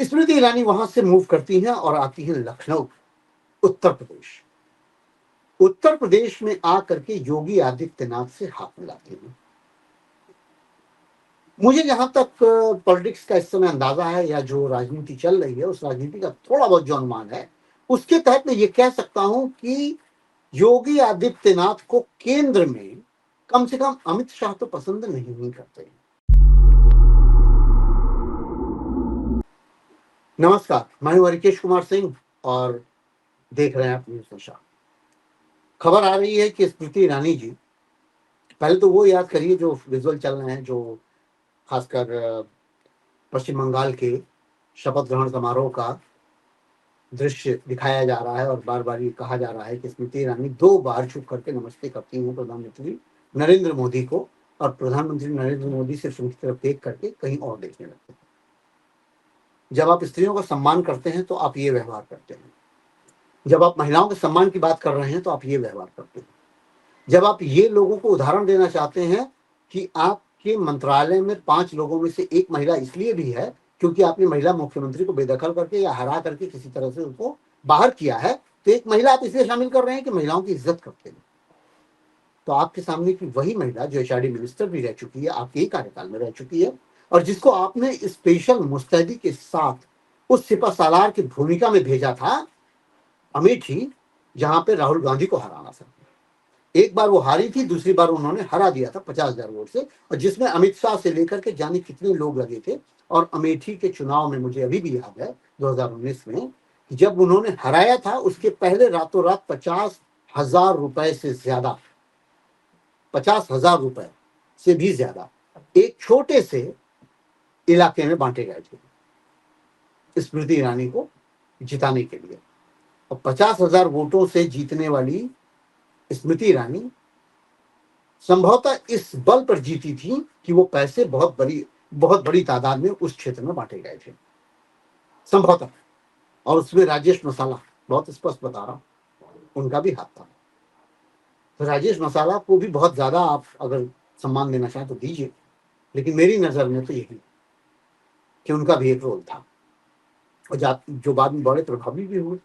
स्मृति ईरानी वहां से मूव करती हैं और आती हैं लखनऊ, उत्तर प्रदेश। उत्तर प्रदेश में आकर के योगी आदित्यनाथ से हाथ मिलाती हैं। मुझे जहां तक पॉलिटिक्स का इस समय अंदाजा है या जो राजनीति चल रही है उस राजनीति का थोड़ा बहुत जो अनुमान है उसके तहत मैं ये कह सकता हूं कि योगी आदित्यनाथ को केंद्र में कम से कम अमित शाह तो पसंद नहीं करते। नमस्कार, मैं हूं हरिकेश कुमार सिंह और देख रहे हैं आप न्यूज नशा। खबर आ रही है कि स्मृति ईरानी जी, पहले तो वो याद करिए जो विजुअल चल रहे हैं, जो खासकर पश्चिम बंगाल के शपथ ग्रहण समारोह का दृश्य दिखाया जा रहा है और बार बार ये कहा जा रहा है कि स्मृति ईरानी 2 बार छुप करके नमस्ते करती हैं प्रधानमंत्री नरेंद्र मोदी को, और प्रधानमंत्री नरेंद्र मोदी सिर्फ उनकी तरफ देख करके कहीं और देखने लगते हैं। जब आप स्त्रियों का सम्मान करते हैं तो आप ये व्यवहार करते हैं। जब आप महिलाओं के सम्मान की बात कर रहे हैं तो आप ये व्यवहार करते हैं। जब आप ये लोगों को उदाहरण देना चाहते हैं कि आपके मंत्रालय में 5 लोगों में से एक महिला इसलिए भी है क्योंकि आपने महिला मुख्यमंत्री को बेदखल करके या हरा करके किसी तरह से उनको बाहर किया है, तो एक महिला आप इसलिए शामिल कर रहे हैं कि महिलाओं की इज्जत करते हैं। तो आपके सामने की वही महिला जो एचआरडी मिनिस्टर भी रह चुकी है, आपके ही कार्यकाल में रह चुकी है, और जिसको आपने स्पेशल मुस्तैदी के साथ उस सिपह सालार की भूमिका में भेजा था अमेठी, जहां पे राहुल गांधी को हराना था। एक बार वो हारी थी, दूसरी बार उन्होंने हरा दिया था 50,000 वोट से, और जिसमें अमित शाह से लेकर के जाने कितने लोग लगे थे। और अमेठी के चुनाव में मुझे अभी भी याद है 2019 में जब उन्होंने हराया था, उसके पहले रातों रात 50,000 रुपए से ज्यादा, 50,000 रुपए से भी ज्यादा एक छोटे से इलाके में बांटे गए थे स्मृति ईरानी को जिताने के लिए। और 50,000 वोटों से जीतने वाली स्मृति ईरानी संभवतः इस बल पर जीती थी कि वो पैसे बहुत बड़ी तादाद में उस क्षेत्र में बांटे गए थे, संभवतः। और उसमें राजेश मसाला, बहुत स्पष्ट बता रहा हूं, उनका भी हाथ था। तो राजेश मसाला को भी बहुत ज्यादा आप अगर सम्मान देना चाहें तो दीजिए, लेकिन मेरी नजर में तो यही कि उनका भी एक रोल था। और जो बाद में बड़े प्रभावी भी हुए,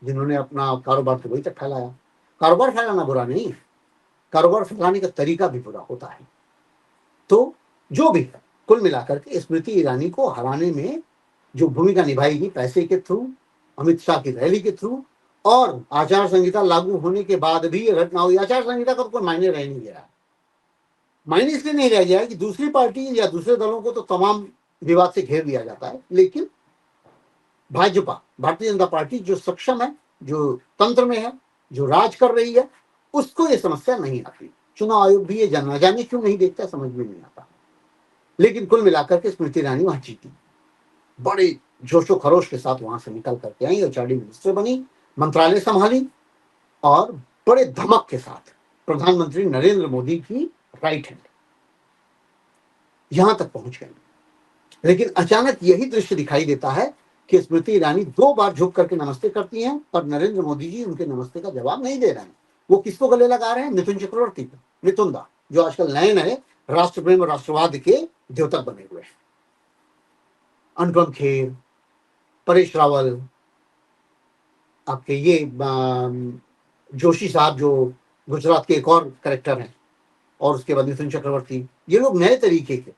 जिन्होंने अपना कारोबार तो वही तक फैलाया। कारोबार फैलाना बुरा नहीं है, कारोबार फैलाने का तरीका भी बुरा होता है। तो जो भी है, कुल मिलाकर के स्मृति ईरानी को हराने में जो भूमिका निभाएगी, पैसे के थ्रू, अमित शाह की रैली के थ्रू, और आचार संहिता लागू होने के बाद भी ये घटना हुई। आचार संहिता का तो कोई मायने रह नहीं गया। मायने इसलिए नहीं रह गया कि दूसरी पार्टी या दूसरे दलों को तो तमाम विवाद से घेर दिया जाता है, लेकिन भाजपा, भारतीय जनता पार्टी जो सक्षम है, जो तंत्र में है, जो राज कर रही है, उसको ये समस्या नहीं आती। चुनाव आयोग भी ये जानना जाने क्यों नहीं देखता, समझ में नहीं आता। लेकिन कुल मिलाकर के स्मृति ईरानी वहां जीती, बड़े जोशो खरोश के साथ वहां से निकल करके आई और चार्डी मिनिस्टर बनी, मंत्रालय संभाली, और बड़े धमक के साथ प्रधानमंत्री नरेंद्र मोदी की राइट हैंड यहां तक पहुंच गई। लेकिन अचानक यही दृश्य दिखाई देता है कि स्मृति ईरानी 2 बार झुक करके नमस्ते करती हैं और नरेंद्र मोदी जी उनके नमस्ते का जवाब नहीं दे रहे हैं। वो किसको गले लगा रहे हैं? मिथुन चक्रवर्ती को, मिथुन दा, जो आजकल नए नए राष्ट्र प्रेम और राष्ट्रवाद के द्योतक बने हुए हैं। अनुपम खेर, परेश रावल, आपके ये जोशी साहब जो गुजरात के एक और करेक्टर हैं, और उसके बाद मिथुन चक्रवर्ती, ये लोग नए तरीके के,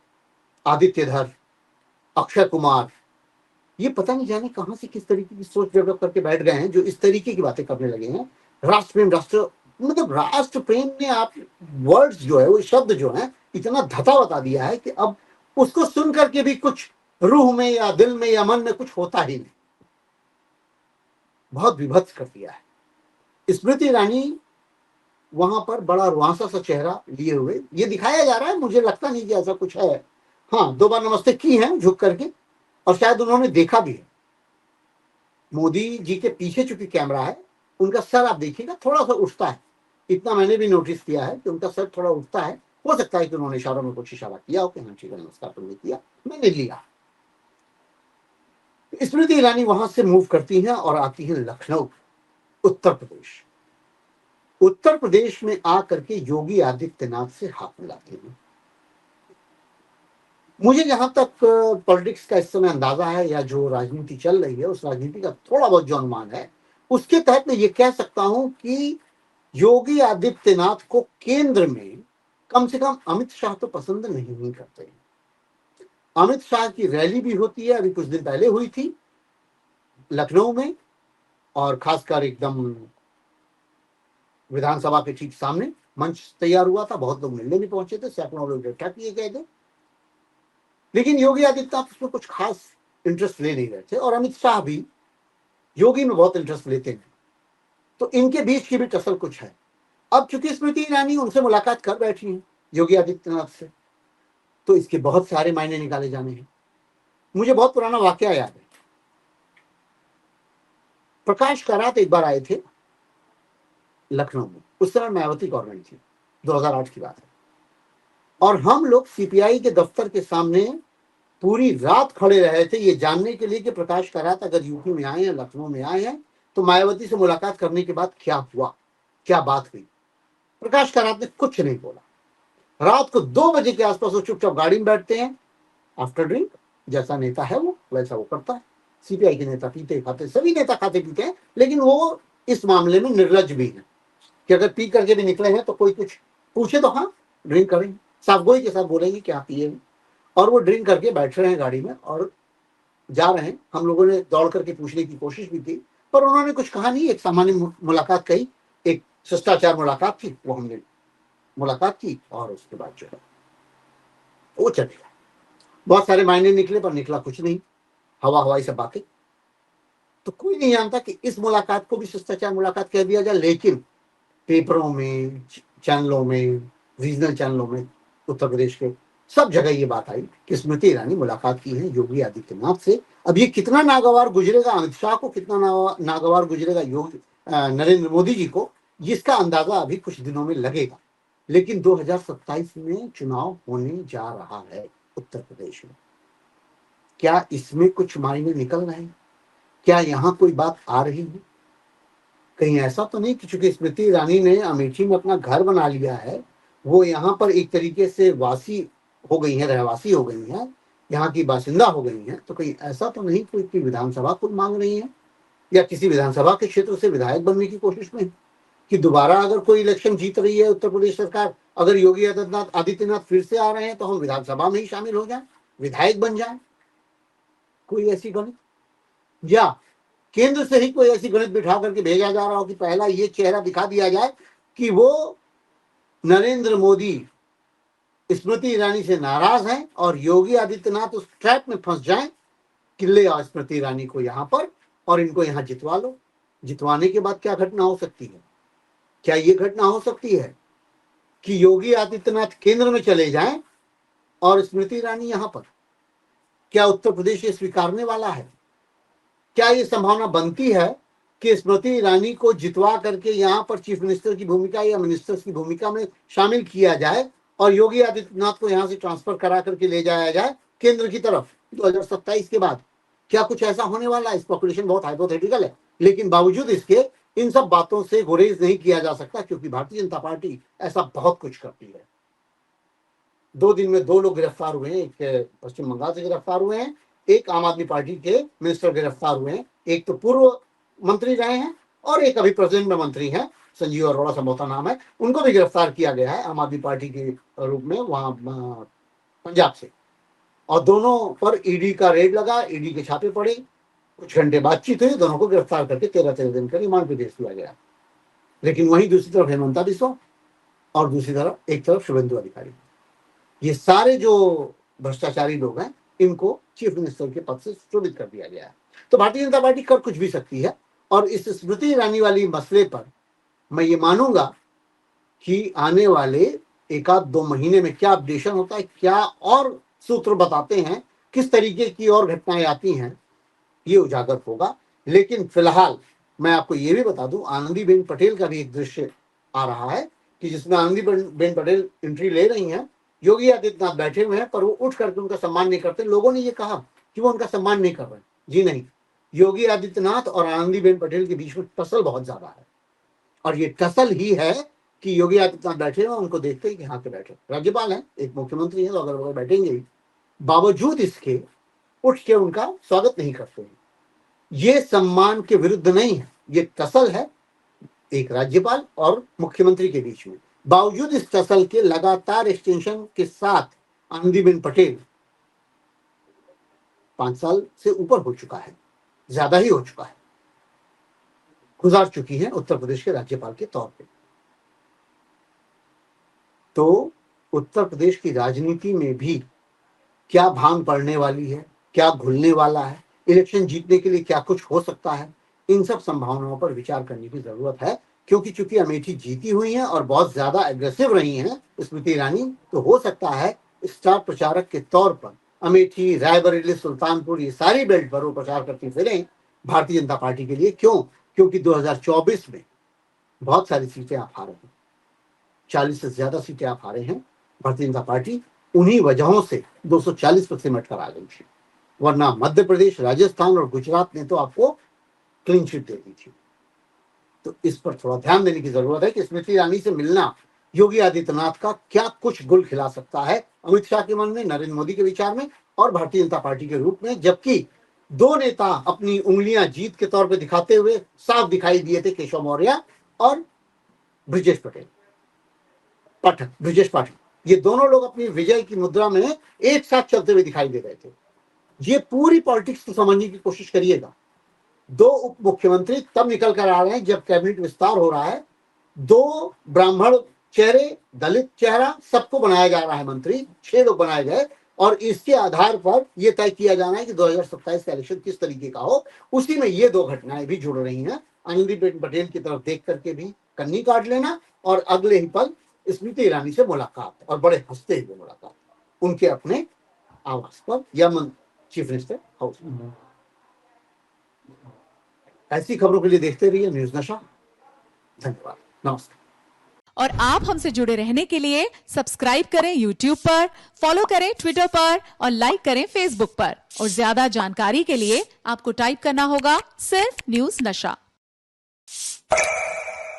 आदित्यधर, अक्षय कुमार, ये पता नहीं जाने कहां से किस तरीके की सोच डेवलप करके बैठ गए हैं, जो इस तरीके की बातें करने लगे हैं। राष्ट्र प्रेम, राष्ट्र प्रेम ने आप वर्ड्स जो है, वो शब्द जो है, इतना धता बता दिया है कि अब उसको सुन करके भी कुछ रूह में या दिल में या मन में कुछ होता ही नहीं। बहुत विभत्स कर दिया है। स्मृति ईरानी वहां पर बड़ा रुआंसा सा चेहरा लिए हुए ये दिखाया जा रहा है, मुझे लगता नहीं कि ऐसा कुछ है। हाँ, 2 बार नमस्ते की है झुक करके, और शायद उन्होंने देखा भी है। मोदी जी के पीछे चूंकि कैमरा है, उनका सर आप देखिएगा थोड़ा सा उठता है। इतना मैंने भी नोटिस किया है कि उनका सर थोड़ा उठता है। हो सकता है कि उन्होंने इशारों में कुछ इशारा किया हो कि हाँ ठीक है, नमस्कार तुमने किया, मैंने लिया। स्मृति ईरानी वहां से मूव करती हैं और आती हैं लखनऊ, उत्तर प्रदेश। उत्तर प्रदेश में आकर के योगी आदित्यनाथ से हाथ मिलाती हैं। मुझे जहां तक पॉलिटिक्स का इस समय अंदाजा है या जो राजनीति चल रही है उस राजनीति का थोड़ा बहुत जो अनुमान है उसके तहत मैं ये कह सकता हूं कि योगी आदित्यनाथ को केंद्र में कम से कम अमित शाह तो पसंद नहीं करते। अमित शाह की रैली भी होती है, अभी कुछ दिन पहले हुई थी लखनऊ में, और खासकर एकदम विधानसभा के ठीक सामने मंच तैयार हुआ था, बहुत लोग मिलने भी पहुंचे थे, सैकड़ों लोग इकट्ठा किए गए थे। लेकिन योगी आदित्यनाथ उसमें कुछ खास इंटरेस्ट ले नहीं रहे थे और अमित शाह भी योगी में बहुत इंटरेस्ट लेते हैं, तो इनके बीच की भी टसल कुछ है। अब चूंकि स्मृति ईरानी उनसे मुलाकात कर बैठी है योगी आदित्यनाथ से, तो इसके बहुत सारे मायने निकाले जाने हैं। मुझे बहुत पुराना वाकया याद है। प्रकाश करात एक बार आए थे लखनऊ में, उस समय मायावती गवर्नमेंट थी, 2008 की बात है, और हम लोग सीपीआई के दफ्तर के सामने पूरी रात खड़े रहे थे ये जानने के लिए कि प्रकाश करात अगर यूपी में आए हैं, लखनऊ में आए हैं, तो मायावती से मुलाकात करने के बाद क्या हुआ, क्या बात हुई। प्रकाश करात ने कुछ नहीं बोला। रात को 2 बजे के आसपास वो चुपचाप गाड़ी में बैठते हैं, आफ्टर ड्रिंक, जैसा नेता है वो वैसा वो करता है। सीपीआई के नेता पीते खाते, सभी नेता खाते पीते हैं, लेकिन वो इस मामले में निर्लज भी है कि अगर पी करके भी निकले हैं तो कोई कुछ पूछे तो हाँ ड्रिंक करेंगे, साफगोई के साथ बोलेंगे क्या पिए, और वो ड्रिंक करके बैठ रहे हैं गाड़ी में और जा रहे हैं। हम लोगों ने दौड़ करके पूछने की कोशिश भी की, पर उन्होंने कुछ कहा नहीं, एक सामान्य मुलाकात कही, एक शिष्टाचार मुलाकात थी, वो हमने मुलाकात की और उसके बाद जो है वो चले गए। बहुत सारे मायने निकले पर निकला कुछ नहीं, हवा हवाई सब बातें। तो कोई नहीं जानता कि इस मुलाकात को भी शिष्टाचार मुलाकात कह दिया जाए, लेकिन पेपरों में, चैनलों में, रीजनल चैनलों में उत्तर प्रदेश के सब जगह ये बात आई कि स्मृति ईरानी मुलाकात की है योगी आदित्यनाथ से। अब ये कितना नागवार गुजरेगा अमित शाह को, कितना नागवार गुजरेगा योगी नरेंद्र मोदी जी को, जिसका अंदाजा अभी कुछ दिनों में लगेगा। लेकिन 2027 में चुनाव होने जा रहा है उत्तर प्रदेश में। क्या इसमें कुछ मायने निकल रहे हैं? क्या यहाँ कोई बात आ रही है? कहीं ऐसा तो नहीं कि चूंकि स्मृति ईरानी ने अमेठी में अपना घर बना लिया है, वो यहाँ पर एक तरीके से वासी हो गई है, रहवासी हो गई है, यहाँ की बासिंदा हो गई है, तो कहीं ऐसा तो नहीं कोई की विधानसभा खुद मांग रही है या किसी विधानसभा के क्षेत्र से विधायक बनने की कोशिश में कि दोबारा अगर कोई इलेक्शन जीत रही है उत्तर प्रदेश सरकार, अगर योगी आदित्यनाथ फिर से आ रहे हैं तो हम विधानसभा में ही शामिल हो जाए, विधायक बन जाए। कोई ऐसी गणित, या केंद्र से ही कोई ऐसी गणित बिठा करके भेजा जा रहा हो कि पहला ये चेहरा दिखा दिया जाए कि वो नरेंद्र मोदी स्मृति ईरानी से नाराज हैं और योगी आदित्यनाथ उस ट्रैप में फंस जाएं कि ले आओ स्मृति ईरानी को यहां पर और इनको यहां जितवा लो। जितवाने के बाद क्या घटना हो सकती है? क्या ये घटना हो सकती है कि योगी आदित्यनाथ केंद्र में चले जाएं और स्मृति ईरानी यहां पर? क्या उत्तर प्रदेश ये स्वीकारने वाला है? क्या ये संभावना बनती है कि स्मृति ईरानी को जितवा करके यहाँ पर चीफ मिनिस्टर की भूमिका या मिनिस्टर्स की भूमिका में शामिल किया जाए और योगी आदित्यनाथ को यहाँ से ट्रांसफर करा करके ले जाया जाए केंद्र की तरफ 2027 के बाद? क्या कुछ ऐसा होने वाला है? स्पेकुलेशन बहुत हाइपोथेटिकल है, लेकिन बावजूद इसके इन सब बातों से गुरेज नहीं किया जा सकता, क्योंकि भारतीय जनता पार्टी ऐसा बहुत कुछ करती है। 2 दिन में 2 लोग गिरफ्तार हुए हैं, एक पश्चिम बंगाल से गिरफ्तार हुए हैं, एक आम आदमी पार्टी के मिनिस्टर गिरफ्तार हुए हैं, एक तो पूर्व मंत्री रहे हैं और एक अभी प्रेजेंट में मंत्री हैं, संजीव अरोड़ा संभवतः नाम है, उनको भी गिरफ्तार किया गया है आम आदमी पार्टी के रूप में वहां पंजाब से। और दोनों पर ईडी का रेड लगा, ईडी के छापे पड़े, कुछ घंटे बातचीत हुई, दोनों को गिरफ्तार करके 13-13 दिन का रिमांड पे भेज दिया गया। लेकिन वहीं दूसरी तरफ हेमंता बिस्वा और दूसरी तरफ एक तरफ शुभेंदु अधिकारी, ये सारे जो भ्रष्टाचारी लोग हैं इनको चीफ मिनिस्टर के पद से सुशोभित कर दिया गया है। तो भारतीय जनता पार्टी कर कुछ भी सकती है, और इस स्मृति ईरानी वाली मसले पर मैं ये मानूंगा कि आने वाले 1-2 महीने में क्या अपडेशन होता है, क्या और सूत्र बताते हैं, किस तरीके की और घटनाएं आती हैं, ये उजागर होगा। लेकिन फिलहाल मैं आपको ये भी बता दूं, आनंदीबेन पटेल का भी एक दृश्य आ रहा है कि जिसमें आनंदीबेन पटेल एंट्री ले रही हैं, योगी आदित्यनाथ बैठे हुए हैं, पर वो उठ करके उनका सम्मान नहीं करते। लोगों ने ये कहा कि वो उनका सम्मान नहीं कर रहे। जी नहीं, योगी आदित्यनाथ और आनंदीबेन पटेल के बीच में टसल बहुत ज्यादा है, और ये टसल ही है कि योगी आदित्यनाथ बैठे हुए उनको देखते ही कि हाँ के बैठे राज्यपाल हैं, एक मुख्यमंत्री है, तो अगर वो बैठेंगे ही, बावजूद इसके उठ के उनका स्वागत नहीं करते हैं। ये सम्मान के विरुद्ध नहीं है, ये टसल है एक राज्यपाल और मुख्यमंत्री के बीच में। बावजूद इस टसल के लगातार एक्सटेंशन के साथ आनंदीबेन पटेल 5 साल से ऊपर हो चुका है, ज्यादा ही हो चुका है, गुजार चुकी है उत्तर प्रदेश के राज्यपाल के तौर पे। तो उत्तर प्रदेश की राजनीति में भी क्या भांग पड़ने वाली है, क्या घुलने वाला है, इलेक्शन जीतने के लिए क्या कुछ हो सकता है, इन सब संभावनाओं पर विचार करने की जरूरत है। क्योंकि चूंकि अमेठी जीती हुई हैं और बहुत ज्यादा एग्रेसिव रही हैं स्मृति ईरानी, तो हो सकता है स्टार प्रचारक के तौर पर अमेठी, रायबरेली, सुल्तानपुर, ये सारी बेल्ट पर वो प्रचार करती फिरें भारतीय जनता पार्टी के लिए। क्यों? क्योंकि 2024 में बहुत सारी सीटें आप हारे हैं, 40 से ज्यादा सीटें आप हारे हैं। भारतीय जनता पार्टी उन्हीं वजहों से 240 पर सिमट कर आ गई थी, वरना मध्य प्रदेश, राजस्थान और गुजरात ने तो आपको क्लीन चिट दे दी थी। तो इस पर थोड़ा ध्यान देने की जरूरत है कि स्मृति ईरानी से मिलना योगी आदित्यनाथ का क्या कुछ गुल खिला सकता है अमित शाह के मन में, नरेंद्र मोदी के विचार में और भारतीय जनता पार्टी के रूप में। जबकि दो नेता अपनी उंगलियां जीत के तौर पर दिखाते हुए साफ दिखाई दिए थे, केशव मौर्य और ब्रिजेश पाठक, ये दोनों लोग अपनी विजय की मुद्रा में एक साथ चलते हुए दिखाई दे रहे थे। ये पूरी पॉलिटिक्स को समझने की कोशिश करिएगा। 2 उप मुख्यमंत्री तब निकल कर आ रहे हैं जब कैबिनेट विस्तार हो रहा है, 2 ब्राह्मण चेहरे, दलित चेहरा, सबको बनाया जा रहा है मंत्री, 6 लोग बनाए गए और इसके आधार पर यह तय किया जाना है कि 2027 का इलेक्शन किस तरीके का हो। उसी में ये 2 घटनाएं भी जुड़ रही हैं। आनंदीबेन पटेल की तरफ देख करके भी कन्नी काट लेना और अगले ही पल स्मृति ईरानी से मुलाकात, और बड़े हंसते हुए मुलाकात उनके अपने आवास पर या चीफ मिनिस्टर हाउस में। ऐसी खबरों के लिए देखते रहिए न्यूज नशा। धन्यवाद, नमस्कार। और आप हमसे जुड़े रहने के लिए सब्सक्राइब करें YouTube पर, फॉलो करें Twitter पर और लाइक करें Facebook पर। और ज्यादा जानकारी के लिए आपको टाइप करना होगा सिर्फ न्यूज नशा।